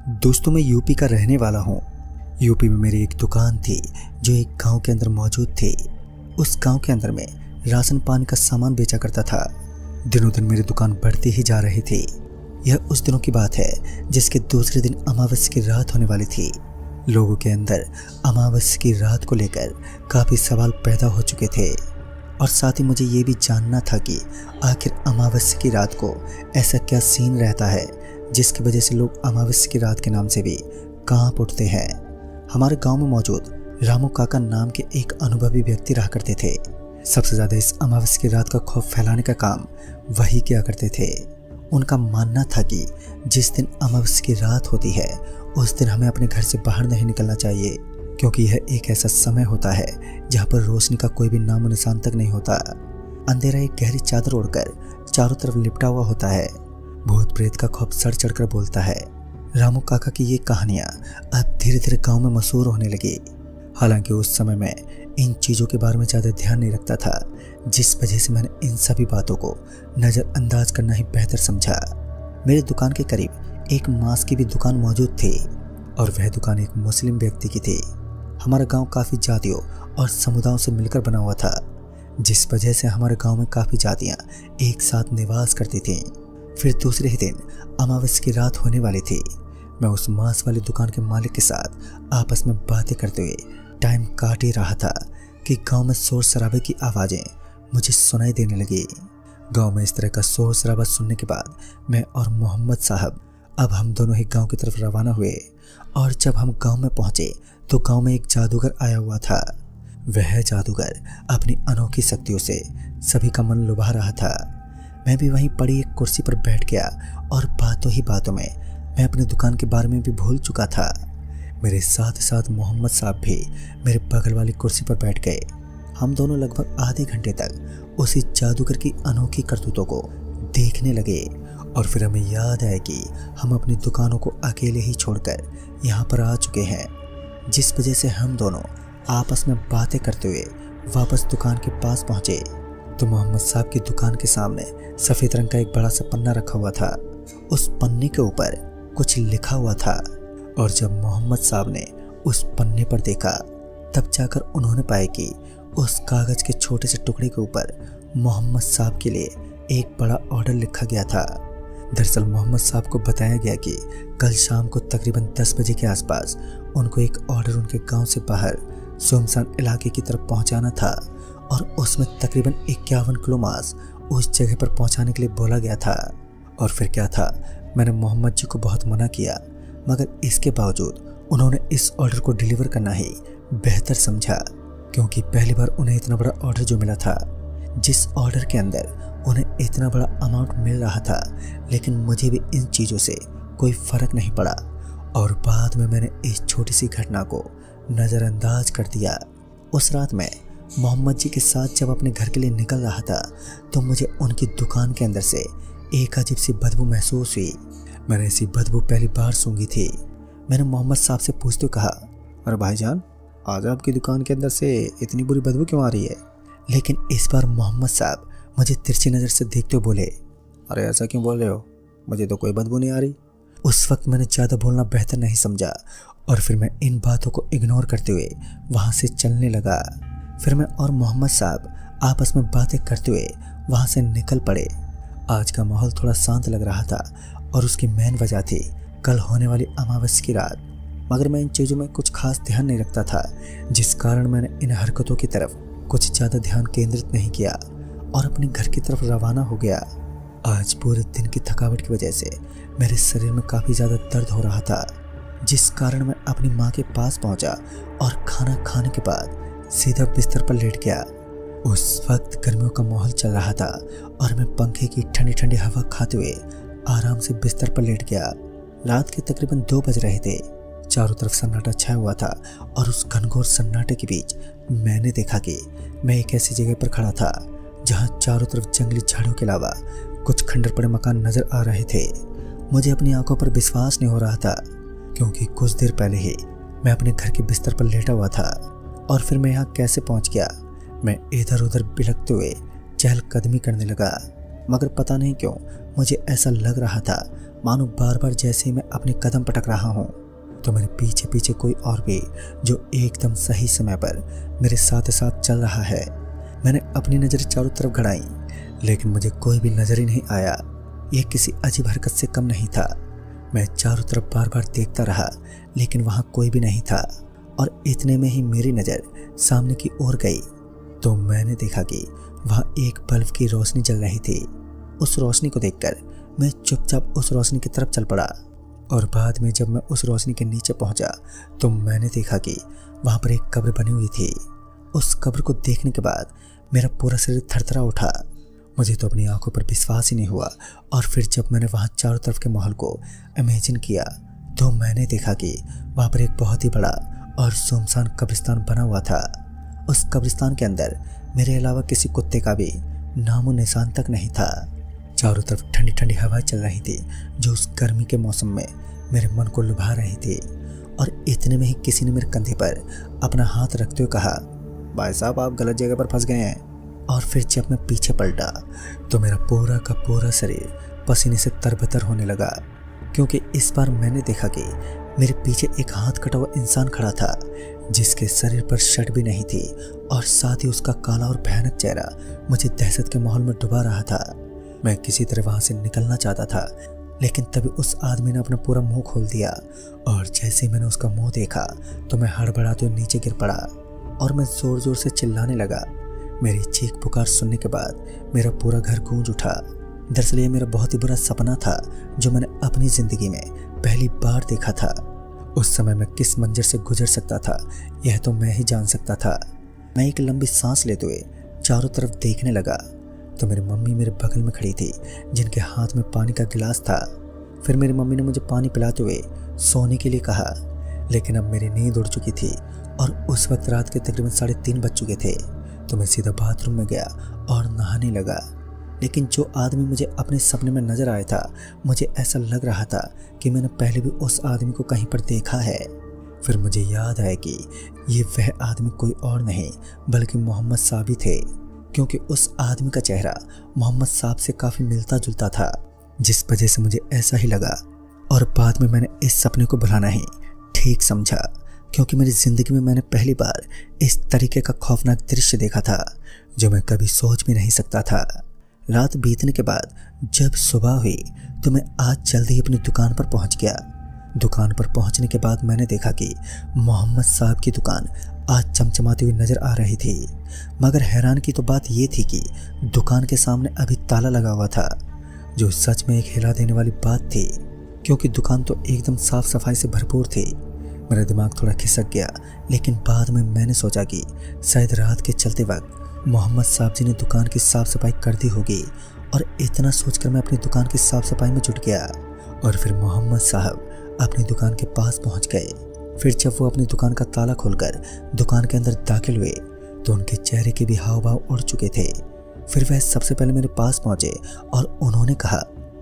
दोस्तों, मैं यूपी का रहने वाला हूँ। यूपी में मेरी एक दुकान थी जो एक गांव के अंदर मौजूद थी। उस गांव के अंदर में राशन पानी का सामान बेचा करता था। दिनों दिन मेरी दुकान बढ़ती ही जा रही थी। यह उस दिनों की बात है जिसके दूसरे दिन अमावस्या की रात होने वाली थी। लोगों के अंदर अमावस्या की रात को लेकर काफ़ी सवाल पैदा हो चुके थे और साथ ही मुझे ये भी जानना था कि आखिर अमावस्या की रात को ऐसा क्या सीन रहता है जिसकी वजह से लोग अमावस्या की रात के नाम से भी कांप उठते हैं। हमारे गांव में मौजूद रामू काका नाम के एक अनुभवी व्यक्ति रहा करते थे। सबसे ज़्यादा इस अमावस्या की रात का खौफ फैलाने का काम वही किया करते थे। उनका मानना था कि जिस दिन अमावस्या की रात होती है उस दिन हमें अपने घर से बाहर नहीं निकलना चाहिए, क्योंकि यह एक ऐसा समय होता है जहाँ पर रोशनी का कोई भी नामो निशान तक नहीं होता। अंधेरा एक गहरी चादर ओढ़कर चारों तरफ लिपटा हुआ होता है। भूत प्रेत का खौफ सर चढ़कर बोलता है। रामू काका की ये कहानियाँ अब धीरे धीरे गांव में मशहूर होने लगी। हालांकि उस समय मैं इन चीज़ों के बारे में ज़्यादा ध्यान नहीं रखता था, जिस वजह से मैंने इन सभी बातों को नज़रअंदाज करना ही बेहतर समझा। मेरी दुकान के करीब एक मांस की भी दुकान मौजूद थी और वह दुकान एक मुस्लिम व्यक्ति की थी। हमारा गांव काफ़ी जातियों और समुदायों से मिलकर बना हुआ था, जिस वजह से हमारे गांव में काफ़ी जातियां एक साथ निवास करती थीं। फिर दूसरे ही दिन अमावस्या की रात होने वाली थी। मैं उस मांस वाली दुकान के मालिक के साथ आपस में बातें करते हुए टाइम काट ही रहा था कि गांव में शोर शराबे की आवाज़ें मुझे सुनाई देने लगी। गांव में इस तरह का शोर शराबा सुनने के बाद मैं और मोहम्मद साहब अब हम दोनों ही गांव की तरफ रवाना हुए। और जब हम गांव में पहुंचे तो गांव में एक जादूगर आया हुआ था। वह जादूगर अपनी अनोखी शक्तियों से सभी का मन लुभा रहा था। मैं भी वहीं पड़ी एक कुर्सी पर बैठ गया और बातों ही बातों में मैं अपनी दुकान के बारे में भी भूल चुका था। मेरे साथ साथ मोहम्मद साहब भी मेरे बगल वाली कुर्सी पर बैठ गए। हम दोनों लगभग आधे घंटे तक उसी जादूगर की अनोखी करतूतों को देखने लगे और फिर हमें याद आया कि हम अपनी दुकानों को अकेले ही छोड़कर यहाँ पर आ चुके हैं, जिस वजह से हम दोनों आपस में बातें करते हुए वापस दुकान के पास पहुँचे तो मोहम्मद साहब की दुकान के सामने सफ़ेद रंग का एक बड़ा सा पन्ना रखा हुआ था। उस पन्ने के ऊपर कुछ लिखा हुआ था और जब मोहम्मद साहब ने उस पन्ने पर देखा तब जाकर उन्होंने पाया कि उस कागज़ के छोटे से टुकड़े के ऊपर मोहम्मद साहब के लिए एक बड़ा ऑर्डर लिखा गया था। दरअसल मोहम्मद साहब को बताया गया कि कल शाम को तकरीबन 10 बजे के आसपास उनको एक ऑर्डर उनके गांव से बाहर सुनसान इलाके की तरफ पहुंचाना था और उसमें तकरीबन 51 किलो मांस उस जगह पर पहुंचाने के लिए बोला गया था। और फिर क्या था, मैंने मोहम्मद जी को बहुत मना किया, मगर इसके बावजूद उन्होंने इस ऑर्डर को डिलीवर करना ही बेहतर समझा, क्योंकि पहली बार उन्हें इतना बड़ा ऑर्डर जो मिला था, जिस ऑर्डर के अंदर उन्हें इतना बड़ा अमाउंट मिल रहा था, लेकिन मुझे भी इन चीज़ों से कोई फ़र्क नहीं पड़ा और बाद में मैंने इस छोटी सी घटना को नज़रअंदाज कर दिया। उस रात मैं मोहम्मद जी के साथ जब अपने घर के लिए निकल रहा था तो मुझे उनकी दुकान के अंदर से एक अजीब सी बदबू महसूस हुई। मैंने ऐसी बदबू पहली बार सूंघी थी। मैंने मोहम्मद साहब से पूछते कहा, अरे भाईजान, आज आपकी दुकान के अंदर से इतनी बुरी बदबू क्यों आ रही है? लेकिन इस बार मोहम्मद साहब मुझे तिरछी नज़र से देखते हुए बोले, अरे ऐसा क्यों बोल रहे हो, मुझे तो कोई बदबू नहीं आ रही। उस वक्त मैंने ज़्यादा बोलना बेहतर नहीं समझा और फिर मैं इन बातों को इग्नोर करते हुए वहाँ से चलने लगा। फिर मैं और मोहम्मद साहब आपस में बातें करते हुए वहाँ से निकल पड़े। आज का माहौल थोड़ा शांत लग रहा था और उसकी मेन वजह थी कल होने वाली अमावस्या की रात, मगर मैं इन चीज़ों में कुछ खास ध्यान नहीं रखता था, जिस कारण मैंने इन हरकतों की तरफ कुछ ज़्यादा ध्यान केंद्रित नहीं किया और अपने घर की तरफ रवाना हो गया। आज पूरे दिन की थकावट की वजह से मेरे शरीर में काफ़ी ज़्यादा दर्द हो रहा था, जिस कारण मैं अपनी माँ के पास पहुँचा और खाना खाने के बाद सीधा बिस्तर पर लेट गया। उस वक्त गर्मियों का माहौल चल रहा था और मैं पंखे की ठंडी ठंडी हवा खाते हुए आराम से बिस्तर पर लेट गया। रात के तकरीबन 2 बज रहे थे। चारों तरफ सन्नाटा छाया हुआ था और उस घनघोर सन्नाटे के बीच मैंने देखा कि मैं एक ऐसी जगह पर खड़ा था जहां चारों तरफ जंगली झाड़ियों के अलावा कुछ खंडर पड़े मकान नजर आ रहे थे। मुझे अपनी आंखों पर विश्वास नहीं हो रहा था, क्योंकि कुछ देर पहले ही मैं अपने घर के बिस्तर पर लेटा हुआ था और फिर मैं यहाँ कैसे पहुँच गया। मैं इधर उधर बिलखते हुए चहलकदमी करने लगा, मगर पता नहीं क्यों मुझे ऐसा लग रहा था मानो बार बार जैसे ही मैं अपने कदम पटक रहा हूँ तो मेरे पीछे पीछे कोई और भी जो एकदम सही समय पर मेरे साथ साथ चल रहा है। मैंने अपनी नज़र चारों तरफ गड़ाई, लेकिन मुझे कोई भी नज़र ही नहीं आया। यह किसी अजीब हरकत से कम नहीं था। मैं चारों तरफ बार बार देखता रहा, लेकिन वहाँ कोई भी नहीं था। और इतने में ही मेरी नज़र सामने की ओर गई तो मैंने देखा कि वहाँ एक बल्ब की रोशनी जल रही थी। उस रोशनी को देखकर मैं चुपचाप उस रोशनी की तरफ चल पड़ा। और बाद में जब मैं उस रोशनी के नीचे पहुंचा तो मैंने देखा कि वहाँ पर एक कब्र बनी हुई थी। उस कब्र को देखने के बाद मेरा पूरा शरीर थरथरा उठा। मुझे तो अपनी आंखों पर विश्वास ही नहीं हुआ। और फिर जब मैंने वहाँ चारों तरफ के माहौल को इमेजिन किया तो मैंने देखा कि वहाँ पर एक बहुत ही बड़ा और सुनसान कब्रिस्तान बना हुआ था। उस कब्रिस्तान के अंदर मेरे अलावा किसी कुत्ते का भी नामो निशान तक नहीं था। चारों तरफ ठंडी ठंडी हवाएं चल रही थी जो उस गर्मी के मौसम में मेरे मन को लुभा रही थी। और इतने में ही किसी ने मेरे कंधे पर अपना हाथ रखते हुए कहा, भाई साहब आप गलत जगह पर फंस गए हैं। और फिर जब मैं पीछे पलटा तो मेरा पूरा का पूरा शरीर पसीने से तरबतर होने लगा, क्योंकि इस बार मैंने देखा कि मेरे पीछे एक हाथ कटा हुआ इंसान खड़ा था जिसके शरीर पर शर्ट भी नहीं थी। और साथ ही उसका काला और भयानक चेहरा मुझे दहशत के माहौल में डुबा रहा था। मैं किसी तरह वहां से निकलना चाहता था, लेकिन तभी उस आदमी ने अपना पूरा मुंह खोल दिया। और जैसे ही मैंने उसका मुंह देखा तो मैं हड़बड़ाते हुए नीचे गिर पड़ा और मैं जोर जोर से चिल्लाने लगा। मेरी चीख पुकार सुनने के बाद मेरा पूरा घर गूंज उठा। दरअसल ये मेरा बहुत ही बुरा सपना था जो मैंने अपनी जिंदगी में पहली बार देखा था। उस समय मैं किस मंजर से गुजर सकता था यह तो मैं ही जान सकता था। मैं एक लंबी सांस लेते हुए चारों तरफ देखने लगा तो मेरी मम्मी मेरे बगल में खड़ी थी जिनके हाथ में पानी का गिलास था। फिर मेरी मम्मी ने मुझे पानी पिलाते हुए सोने के लिए कहा, लेकिन अब मेरी नींद उड़ चुकी थी और उस वक्त रात के तकरीबन 3:30 बज चुके थे। तो मैं सीधा बाथरूम में गया और नहाने लगा। लेकिन जो आदमी मुझे अपने सपने में नजर आया था, मुझे ऐसा लग रहा था कि मैंने पहले भी उस आदमी को कहीं पर देखा है। फिर मुझे याद आया कि ये वह आदमी कोई और नहीं बल्कि मोहम्मद साहब ही थे, क्योंकि उस आदमी का चेहरा मोहम्मद साहब से काफ़ी मिलता जुलता था, जिस वजह से मुझे ऐसा ही लगा। और बाद में मैंने इस सपने को भुलाना ही ठीक समझा, क्योंकि मेरी ज़िंदगी में मैंने पहली बार इस तरीके का खौफनाक दृश्य देखा था जो मैं कभी सोच भी नहीं सकता था। रात बीतने के बाद जब सुबह हुई तो मैं आज जल्दी ही अपनी दुकान पर पहुंच गया। दुकान पर पहुंचने के बाद मैंने देखा कि मोहम्मद साहब की दुकान आज चमचमाती हुई नज़र आ रही थी। मगर हैरान की तो बात ये थी कि दुकान के सामने अभी ताला लगा हुआ था, जो सच में एक हिला देने वाली बात थी, क्योंकि दुकान तो एकदम साफ सफाई से भरपूर थी। मेरा दिमाग थोड़ा खिसक गया, लेकिन बाद में मैंने सोचा कि शायद रात के चलते वक्त मोहम्मद साहब जी ने दुकान की साफ सफाई कर दी होगी। और इतना सोचकर मैं अपनी दुकान की साफ सफाई में जुट गया। और फिर मोहम्मद साहब अपनी दुकान के पास पहुंच गए। फिर जब वो अपनी दुकान का ताला खोलकर दुकान के अंदर दाखिल हुए तो उनके चेहरे के भी हाव भाव उड़ चुके थे। फिर वह सबसे पहले मेरे पास पहुंचे और उन्होंने कहा,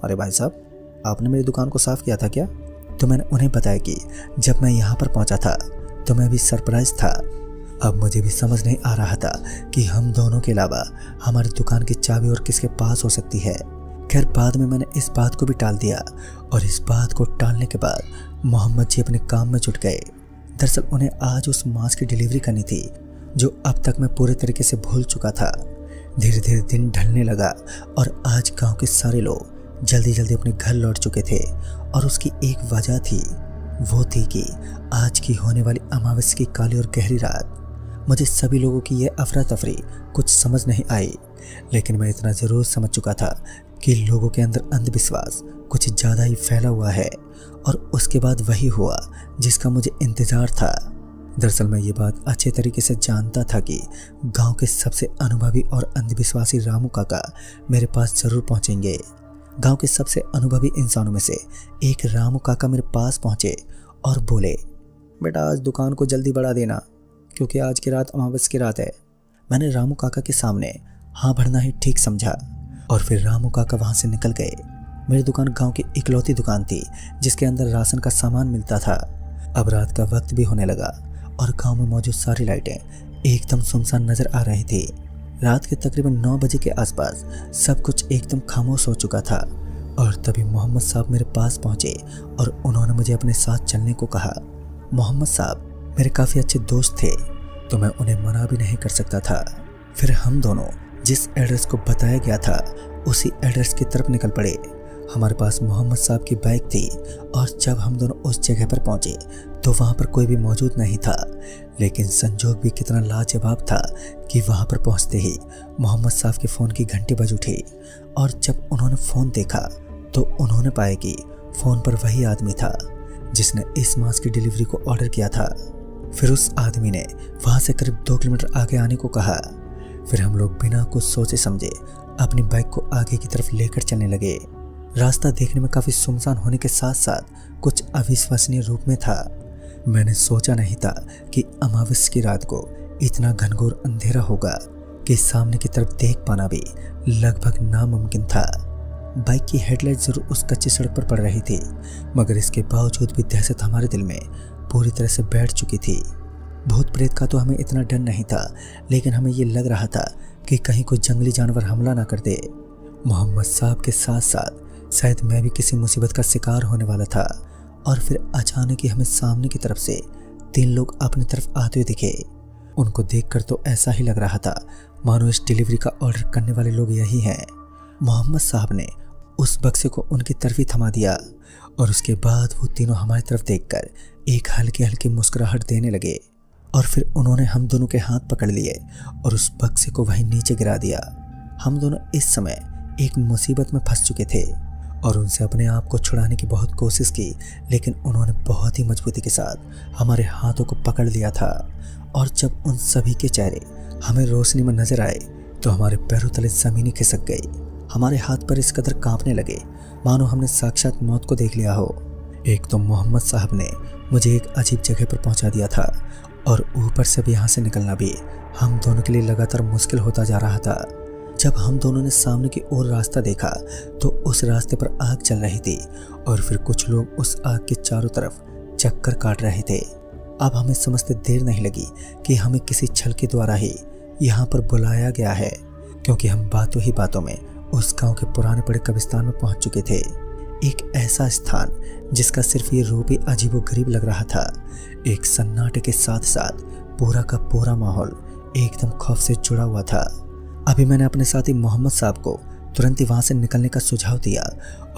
अरे भाई साहब आपने मेरी दुकान को साफ किया था क्या? तो मैंने उन्हें बताया कि जब मैं यहाँ पर पहुँचा था तो मैं भी सरप्राइज था। अब मुझे भी समझ नहीं आ रहा था कि हम दोनों के अलावा हमारी दुकान की चाबी और किसके पास हो सकती है। खैर बाद में मैंने इस बात को भी टाल दिया और इस बात को टालने के बाद मोहम्मद जी अपने काम में जुट गए। दरअसल उन्हें आज उस मांस की डिलीवरी करनी थी जो अब तक मैं पूरे तरीके से भूल चुका था। धीरे धीरे दिन ढलने लगा और आज गांव के सारे लोग जल्दी जल्दी अपने घर लौट चुके थे। और उसकी एक वजह थी, वो थी कि आज की होने वाली अमावस्या की काली और गहरी रात। मुझे सभी लोगों की यह अफरा तफरी कुछ समझ नहीं आई, लेकिन मैं इतना ज़रूर समझ चुका था कि लोगों के अंदर अंधविश्वास कुछ ज़्यादा ही फैला हुआ है। और उसके बाद वही हुआ जिसका मुझे इंतज़ार था। दरअसल मैं ये बात अच्छे तरीके से जानता था कि गांव के सबसे अनुभवी और अंधविश्वासी रामू काका मेरे पास ज़रूर पहुंचेंगे। गांव के सबसे अनुभवी इंसानों में से एक रामू काका मेरे पास पहुंचे और बोले, बेटा आज दुकान को जल्दी बढ़ा देना क्योंकि आज की रात अमावस्या की रात है। मैंने रामू काका के सामने हाँ भरना ही ठीक समझा और फिर रामू काका वहाँ से निकल गए। मेरी दुकान गांव की इकलौती दुकान थी जिसके अंदर राशन का सामान मिलता था। अब रात का वक्त भी होने लगा और गांव में मौजूद सारी लाइटें एकदम सुनसान नजर आ रही थी। रात के तकरीबन 9 बजे के आसपास सब कुछ एकदम खामोश हो चुका था। और तभी मोहम्मद साहब मेरे पास पहुंचे और उन्होंने मुझे अपने साथ चलने को कहा। मोहम्मद साहब मेरे काफ़ी अच्छे दोस्त थे, तो मैं उन्हें मना भी नहीं कर सकता था। फिर हम दोनों जिस एड्रेस को बताया गया था उसी एड्रेस की तरफ निकल पड़े। हमारे पास मोहम्मद साहब की बाइक थी और जब हम दोनों उस जगह पर पहुंचे तो वहां पर कोई भी मौजूद नहीं था। लेकिन संजोग भी कितना लाजवाब था कि वहां पर पहुंचते ही मोहम्मद साहब के फ़ोन की घंटी बज उठी और जब उन्होंने फ़ोन देखा तो उन्होंने पाया कि फ़ोन पर वही आदमी था जिसने इस मांस की डिलीवरी को ऑर्डर किया था। फिर उस आदमी ने वहाँ से करीब 2 किलोमीटर आगे आने को कहा। फिर हम लोग बिना कुछ सोचे समझे अपनी बाइक को आगे की तरफ लेकर चलने लगे। रास्ता देखने में काफ़ी सुनसान होने के साथ साथ कुछ अविश्वसनीय रूप में था। मैंने सोचा नहीं था कि अमावस्या की रात को इतना घनघोर अंधेरा होगा कि सामने की तरफ देख पाना भी लगभग नामुमकिन था। बाइक की हेडलाइट जरूर उस कच्ची सड़क पर पड़ रही थी, मगर इसके बावजूद भी दहशत हमारे दिल में पूरी तरह से बैठ चुकी थी। भूत प्रेत का तो हमें इतना डर नहीं था, लेकिन हमें ये लग रहा था कि कहीं कोई जंगली जानवर हमला ना कर दे। मोहम्मद साहब के साथ साथ शायद मैं भी किसी मुसीबत का शिकार होने वाला था। और फिर अचानक ही हमें सामने की तरफ से 3 लोग अपनी तरफ आते हुए दिखे। उनको देखकर तो ऐसा ही लग रहा था मानो इस डिलीवरी का ऑर्डर करने वाले लोग यही हैं। मोहम्मद साहब ने उस बक्से को उनकी तरफ ही थमा दिया और उसके बाद वो तीनों हमारी तरफ देखकर एक हल्की हल्की मुस्कुराहट देने लगे और फिर उन्होंने हम दोनों के हाथ पकड़ लिए और उस बक्से को वहीं नीचे गिरा दिया। हम दोनों इस समय एक मुसीबत में फंस चुके थे और उनसे अपने आप को छुड़ाने की बहुत कोशिश की, लेकिन उन्होंने बहुत ही मजबूती के साथ हमारे हाथों को पकड़ लिया था। और जब उन सभी के चेहरे हमें रोशनी में नजर आए तो हमारे पैरों तले जमीन खिसक गई। हमारे हाथ पर इस कदर कांपने लगे मानो हमने साक्षात मौत को देख लिया हो। एक तो मोहम्मद साहब ने मुझे एक अजीब जगह पर पहुंचा दिया था और ऊपर से भी यहाँ से निकलना भी हम दोनों के लिए लगातार मुश्किल होता जा रहा था। जब हम दोनों ने सामने की ओर रास्ता देखा तो उस रास्ते पर आग चल रही थी और फिर कुछ लोग उस आग के चारों तरफ चक्कर काट रहे थे। अब हमें समझते देर नहीं लगी कि हमें किसी छल के द्वारा ही यहाँ पर बुलाया गया है, क्योंकि हम बातों ही बातों में उस गांव के पुराने पड़े कब्रिस्तान में पहुंच चुके थे। एक ऐसा स्थान जिसका सिर्फ ये रूप ही अजीबोगरीब लग रहा था। एक सन्नाटे के साथ साथ पूरा का पूरा माहौल एकदम खौफ से जुड़ा हुआ था। अभी मैंने अपने साथी मोहम्मद साहब को तुरंत ही वहाँ से निकलने का सुझाव दिया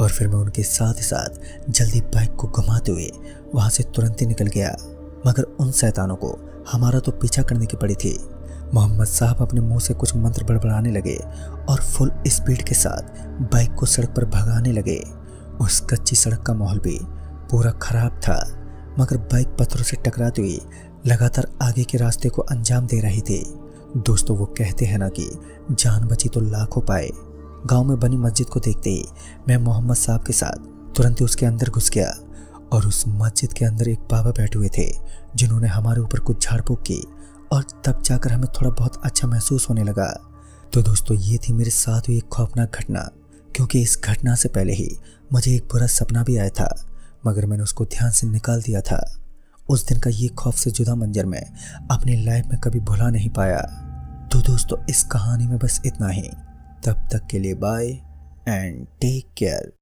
और फिर मैं उनके साथ ही साथ जल्दी बाइक को घुमाते हुए वहाँ से तुरंत ही निकल गया। मगर उन शैतानों को हमारा तो पीछा करने की पड़ी थी। मोहम्मद साहब अपने मुंह से कुछ मंत्र बड़बड़ाने लगे और फुल स्पीड के साथ बाइक को सड़क पर भगाने लगे। उस कच्ची सड़क का माहौल भी पूरा खराब था, मगर बाइक पत्थरों से टकराती हुई लगातार आगे के रास्ते को अंजाम दे रही थी। दोस्तों, वो कहते हैं ना कि जान बची तो लाखों पाए। गांव में बनी मस्जिद को देखते ही मैं मोहम्मद साहब के साथ तुरंत ही उसके अंदर घुस गया और उस मस्जिद के अंदर एक बाबा बैठे हुए थे जिन्होंने हमारे ऊपर कुछ झाड़ फूक की और तब जाकर हमें थोड़ा बहुत अच्छा महसूस होने लगा। तो दोस्तों, ये थी मेरे साथ हुई एक खौफनाक घटना, क्योंकि इस घटना से पहले ही मुझे एक बुरा सपना भी आया था, मगर मैंने उसको ध्यान से निकाल दिया था। उस दिन का ये खौफ से जुदा मंजर मैं अपनी लाइफ में कभी भुला नहीं पाया। तो दोस्तों, इस कहानी में बस इतना ही। तब तक के लिए बाय एंड टेक केयर।